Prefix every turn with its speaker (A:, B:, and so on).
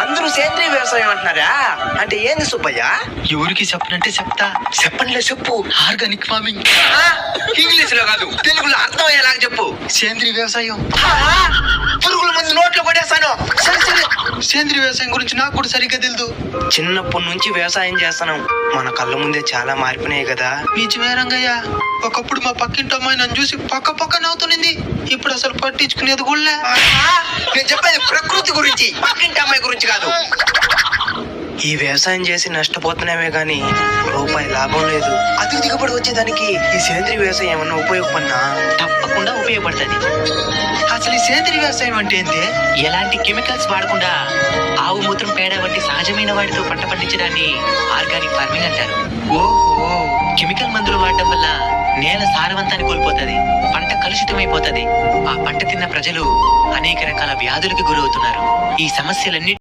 A: అందరూ సేంద్రీయ వ్యవసాయం అంటున్నారా? అంటే ఏంది సుబ్బయ్య?
B: ఎవరికి చెప్పనంటే చెప్తా.
A: చెప్పండిలే, చెప్పు.
B: Organic farming.
A: ఇంగ్లీష్ లో కాదు, తెలుగులో అర్థమయ్యేలాగా చెప్పు.
B: సేంద్రీయ వ్యవసాయం.
A: పురుగుల మందు నోట్లో కొట్టేస్తాను.
B: సరే సరే, సేంద్రీయ వ్యవసాయం గురించి నాకు కూడా సరిగ్గా తెలియదు.
A: చిన్నప్పటి నుంచి వ్యవసాయం చేస్తున్నాం, మన కళ్ళ ముందే చాలా మారిపోయినాయి కదా.
B: నిజమే రంగయ్య, ఒకప్పుడు మా పక్కింటి అమ్మాయి నన్ను చూసి పక్క నవ్వుతునింది. ఇప్పుడు అసలు పట్టించుకునేది కూడా.
A: నేను చెప్పేది ప్రకృతి గురించి, పక్కింటి అమ్మాయి గురించి కాదు. ఈ వ్యవసాయం చేసి నష్టపోతున్నామే గాని రూపాయి లాభం లేదు. అధిక దిగుబడి వచ్చేదానికి ఈ సేంద్రీయ వ్యవసాయం ఏమన్నా ఉపయోగపడినా?
C: తప్పకుండా ఉపయోగపడుతుంది.
B: అసలు ఈ సేంద్రీయ వ్యవసాయం అంటే ఏంటి?
C: ఎలాంటి కెమికల్స్ వాడకుండా ఆవు మూత్రం, పేడ వంటి సహజమైన వాటితో పంట పండించడాన్ని ఆర్గానిక్ ఫార్మింగ్ అంటారు.
B: ఓహో,
C: కెమికల్ మందులు వాడడం వల్ల నేల సారవంతాన్ని కోల్పోతది, పంట కలుషితమైపోతది. ఆ పంట తిన్న ప్రజలు అనేక రకాల వ్యాధులకు గురవుతున్నారు. ఈ సమస్యలన్నీ